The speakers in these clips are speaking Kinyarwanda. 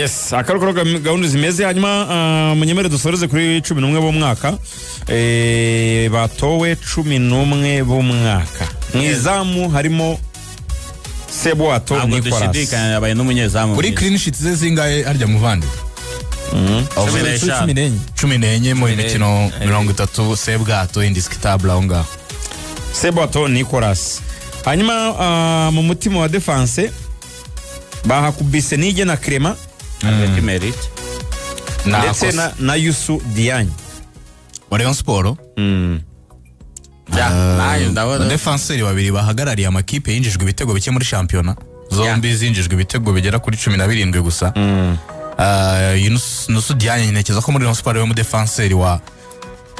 Yes, akarukoro gahunda zimeze hanyuma munyemere dusoreze kuri 11 b'umwaka batowe 11 b'umwaka mwizamu harimo Seboato Nicolas dushidikanya yabaye n'umunyezamu kuri clean sheet ze zingahe arya muvandi 14 mu mikino 30 Sebwato indiskitable aho ngaho Seboato Nicolas hanyuma mu mutima wa defense bahakubise Nige na Clement avec mérite ndetse na Youssou Diagne wa Rayon Sport defenseur babiri bahagarariye amakipe yinjijwe ibitego bike muri championnat zombi zinjijwe ibitego bigera kuri 17 gusa Youssou Diagne nekeza ko muri Rayon Sport mu defenseur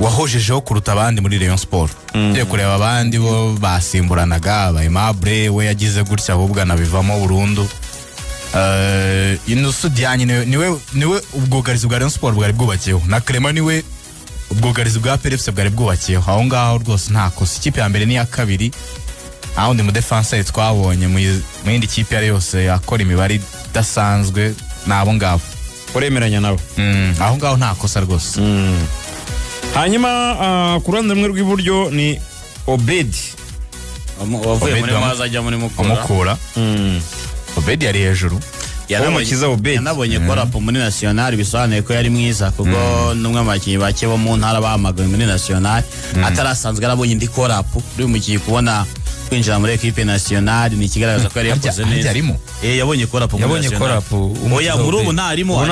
wahojejeho kuruta abandi muri Rayon Sport cyo kureba abandi bo basimburanaga Aimable we yagize gutya ahubwo anabivamo burundu Youssou Diagne niwe ubwugarizi bwa Rayon Sport bwari bwubakiyeho na Clement niwe ubwugarizi bwa PFC bwari bwubakiyeho aho ngaho rwose nta kosa ikipe ya mbere ni ya kabiri aho ndi mu defense twabonye mu yindi kipe yari yose yakora imibare idasanzwe nabo ngabo uremeranya nabo aho ngaho nta kosa rwose hanyuma ku ruhande rumwe rw'iburyo ni Obedi wavuye muri maza ajya muri mukura Obedi yari hejuru yanabonye ko rapo muri national bisobanuye ko yari mwiza kuko numwe amakinyi bake bo mu ntara bahamagaye muri national atarasanzwe arabonye ndi ko rapo uri mugiye kubona kwinjira muri equipe nationale ni kigaragaza ko yari yakoze neza yabonye ko rapo oya muri ubu ntarimo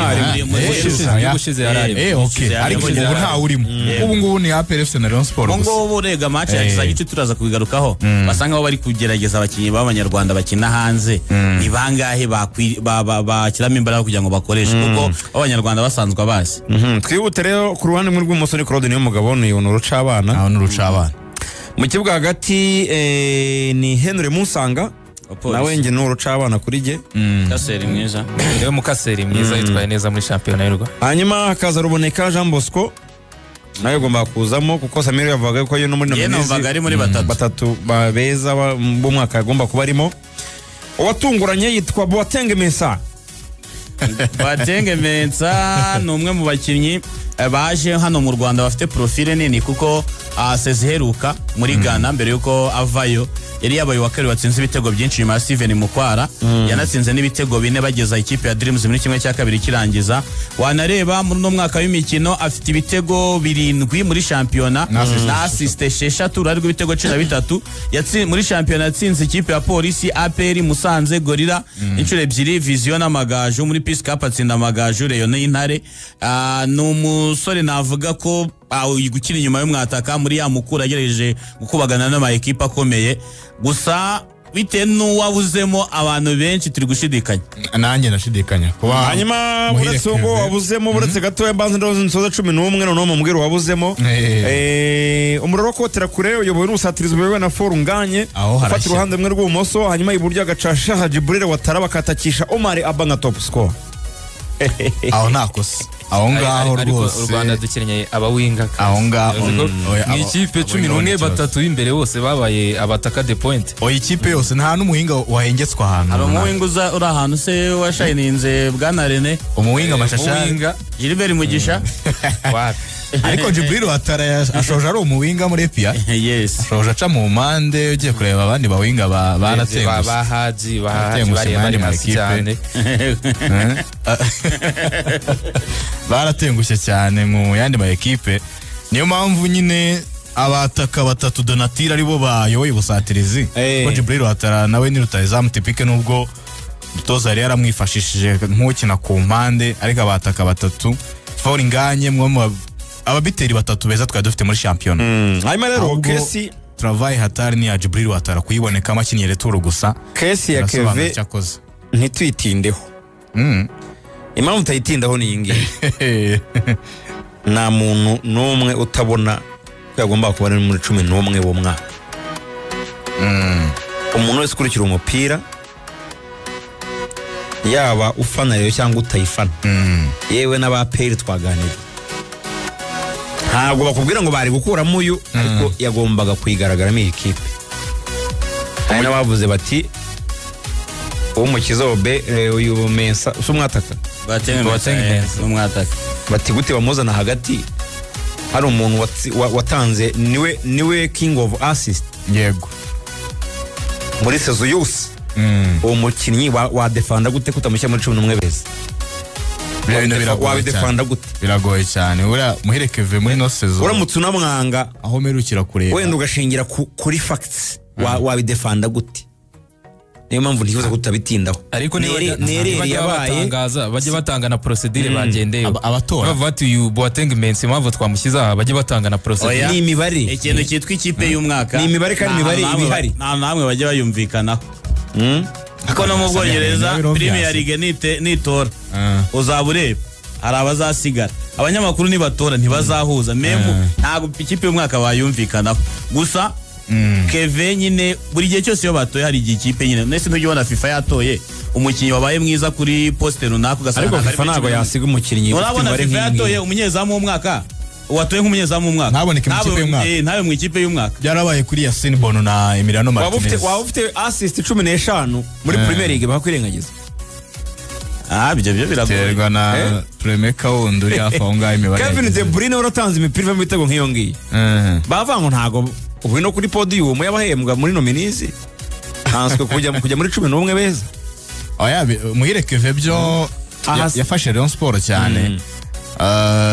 yagushize yarari okay ariko ubu nta urimo ubu ngubu ni APRFC na Rayon Sport ngo ubu rega match yagize gice turaza kubigarukaho basanga aho bari kugerageza abakinyi b'abanyarwanda bakina hanze ni bangahe bakiramo imbaraga kugira ngo bakoreshe kuko abanyarwanda basanzwe abazi twibute rero ku ruhande muri rw'umuso ni Claude niyo mugabo ni urucabana mu kibuga hagati ni Henry Musanga nawe nge n'urucabana kuri ge Kaseri mwiza rero mukaseri mwiza yitwaye neza muri championnat y'u Rwanda hanyuma hakaza Ruboneka Jean Bosco nawe agomba kuzamo kuko Samir yavuga ko yo no muri nominezi muri batatu beza b'umwaka agomba kuba arimo uwatunguranye yitwa Boateng Mensa Boateng Mensa ni umwe mu bakinnyi baje hano mu Rwanda bafite profile nini kuko seziheruka muri Ghana mbere yuko avayo yari yabaye wa kabiri watsinze ibitego byinshi nyuma ya Steven Mukwara yanatsinze n'ibitego bine bageza ikipe ya Dreams muri kimwe cya kabiri kirangiza wanareba muri no mwaka w'imikino afite ibitego 7 muri championnat na assist 6 ari ibitego 13 muri championnat yatsinze ikipe ya Police APR Musanze Gorilla inshuro ebyiri Vision n'Amagaju muri Peace Cup atsinda Amagaju Rayon y'Intare n'umusore navuga ko gukina inyuma y'umwataka muri ya Mukura agerageje gukubagana n'ama equipe akomeye gusa bite n'uwabuzemo abantu benshi turi gushidikanya nanjye nashidikanya hanyuma uretse ngo wabuzemo uretse gatoya mbanze ndoze nsoza 11 none mumubwira wabuzemo umuroro kotera kure uyoboye n'ubusatirizo bewe na foru nganye ufata uruhande rumwe rw'ubumoso hanyuma iburyo agacasha Hajibril Watara bakatakisha Omar Abanga top score aho nakosa aho ngaho rwose u Rwanda dukeneye abawinga aho ngaho ni ikipe 11 batatu imbere bose babaye abataka de point ikipe yose nta n'umuhinga wahengetswa ahantu hari umuhinga uri ahantu se washayininze bwana Rene umuhinga mashasha Gilbert Mugisha ariko Jibril Watara ashoje ari umuhinga muri Epia yes ashoje aca mu mpande ugiye kureba abandi bawinga baratenguse bahaji bari hasi cyane baratengushye cyane mu yandi ma equipe niyo mpamvu nyine abataka batatu Donatira aribo bayoboye ubusatirizi ko Jibril Watara nawe ni rutayizamu typique nubwo mutoza yari yaramwifashishije nk'ukina ku mpande ariko abataka batatu for inganye mwe ababiteri batatu beza twari dufite muri championnat hanyuma rero kesi travail hatari ni ya Jibril Watara kuyiboneka amakinyi returu gusa kesi ya Keve ntitwitindeho impamvu utayitindaho ni iyi ngiyi nta muntu n'umwe utabona ko yagomba kuba ari muri 11 b'umwaka umuntu wese ukurikira umupira yaba ufana rero cyangwa utayifana yewe n'abaperi twaganira ntabwo bakubwira ngo bari gukuramo uyu ariko yagombaga kuyigaragaramo iyi kipe hari n'abavuze bati umukiza Obe uyu Mensa umwataka n'umwataka bati gute bamuzana hagati hari umuntu watanze niwe king of assist yego muri sezo yose uwo mukinnyi wa defanda gute kutamushyira muri 11 beza wabidefanda gute biragoye cyane ura Muhire Keve muri no sezo uramutse unamwanga aho merukira kureba wenda ugashingira kuri facts wabidefanda gute niyo mpamvu ntikibuza kutabitindaho ariko bajye batanga na procedure bagendeye abatora bavati uyu Boateng Mensi mpamvu twamushyiza bajye batanga na procedure ni imibare ikintu cyitwa ikipe y'umwaka ni imibare kandi imibare ibihari nta namwe bajye bayumvikanaho kuko no mu Bwongereza Premier League nitora uzaba ureba hari abazasigara abanyamakuru nibatora ntibazahuza memu ntabwo ikipe y'umwaka bayumvikanaho gusa Keve nyine buri gihe cyose iyo batoye hari igihe ikipe nyine nese ntujye FIFA yatoye umukinnyi wabaye mwiza kuri poste runaka ugasanga ariko FIFA ntabwo yasiga umukinnyi urabona FIFA yatoye umunyezamu w'umwaka watoye nk'umunyezamu w'umwaka ntaboneke mu ikipe y'umwaka ntabe mu ikipe y'umwaka byarabaye kuri Yasin Bono na Emiliano Martinez waba ufite assist 15 muri Premier League bakwirengagiza ibyo biragoye terwa na Premeka wundi uri hafi aho ngaho imibare Kevin De Bruyne uratanze imipira mu bitego nk'iyo ngiyi bavango ntago ubu no kuri podium y'abahembwa muri nominizi hanswe kujya muri 11 beza Muhire Keve byo yafashe Rayon Sport cyane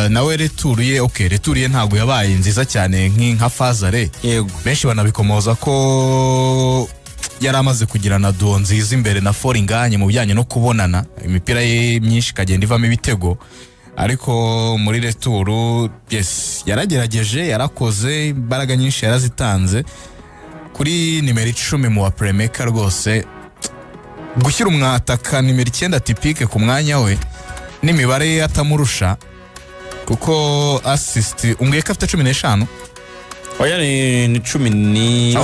nawe returiye ntago yabaye nziza cyane nka Fazare yego benshi banabikomoza ko yari amaze kugira na duo nziza imbere na Foringanye mu bijyanye no kubonana imipira ye myinshi kagenda ivamo ibitego ariko muri returu yaragerageje yarakoze imbaraga nyinshi yarazitanze kuri nimero 10 mu wa Premeka rwose gushyira umwataka nimero 9 tipike ku mwanya we n'imibare atamurusha kuko assist umbwiye ko afite 15 oya ni 10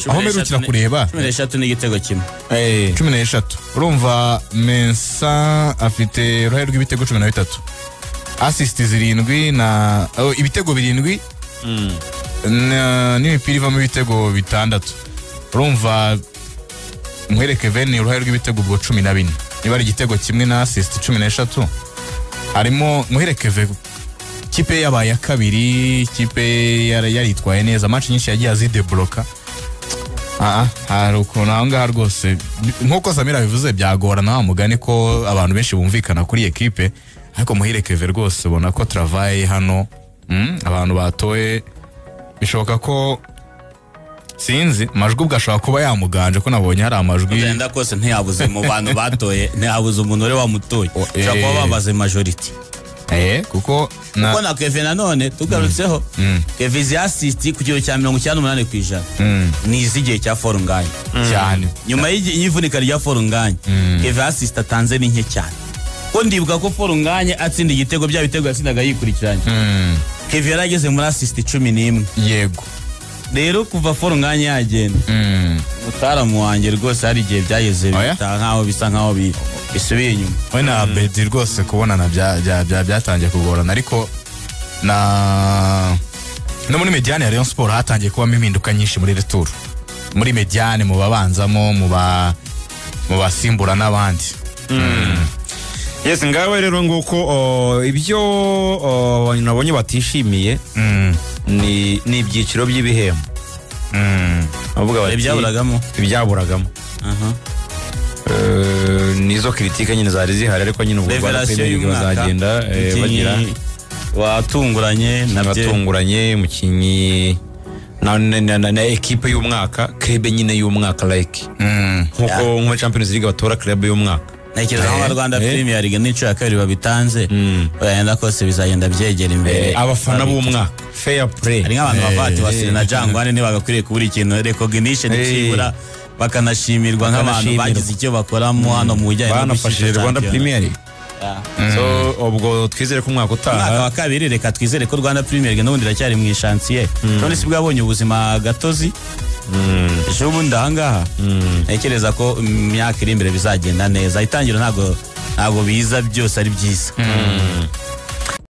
aho merukira kureba 13 n'igitego kimwe 13 urumva Mensa afite uruhare rw'ibitego 13 assist 7 na ibitego 7 n'imipira ivamo ibitego 6 urumva Muhire Kevin uruhare rw'ibitego ubwo 14 niba ari igitego kimwe na assist 13 harimo Muhire Kevin kipe yabaye ya kabiri kipe yaritwaye neza match nyinshi yagiye azidebloka hari ukuntu aho ngaho rwose nk'uko Samira bivuze byagorana wa mugani ko abantu benshi bumvikana kuri ekipe ariko Muhire Keve rwose ubona ko travaye hano abantu batoye bishoboka ko sinzi amajwi ubwo ashobora kuba yamuganje ko nabonye hari amajwi ugenda kose ntiyabuze mu bantu batoye ntiyabuze umuntu uri wamutoye ushobora kuba babaze majority kuko na Keve nanone tugarutseho Keve assist ku kiro cya 98% ni izigihe cya Foringanye cyane nyuma y'ivunika rya Foringanye Keve assist atanze ni nke cyane ko ndibuka ko Foringanye atsinda igitego bya bitego yatsindaga yikurikiranye Keve yarageze muri assist 11 yego rero kuva Foringanye yagenda mutaramu wanjye rwose hari igihe byageze nkaho bisa nkaho bisubiye inyuma we na Bedi rwose kubonana byatangiye kugorana ariko no muri mediane ya Rayon Sport hatangiye kubamo impinduka nyinshi muri retour muri mediane mu babanzamo mu basimbura n'abandi yes ngawe rero nguko ibyo nabonye batishimiye ni ibyiciro by'ibihembo avuga bati ibyaburagamo nizo kritika nyine zari zihari ariko nyine ubwo bazagenda bagira watunguranye umukinyi na equipe y'umwaka club nyine y'umwaka like nkuko mu Champions League batora club y'umwaka Ntekereza ko Rwanda Premier League n'icyo ya kabiri babitanze bayenda kose bizagenda byegera imbere abafana b'umwaka fair play hari nk'abantu bavati basire na Jangwane ne bagakwiriye kubura ikintu recognition cyibura bakanashimirwa nk'abantu bagize icyo bakoramo hano mu bijyanye no gushyigikira Rwanda Premier League so ubwo twizere ko umwaka utaha wa kabiri reka twizere ko Rwanda Premier League n'ubundi iracyari mu ishansiye none si bwabonye ubuzima gatozi ejo bundi ahangaha ntekereza ko imyaka iri imbere bizagenda neza itangira ntago biza byose ari byiza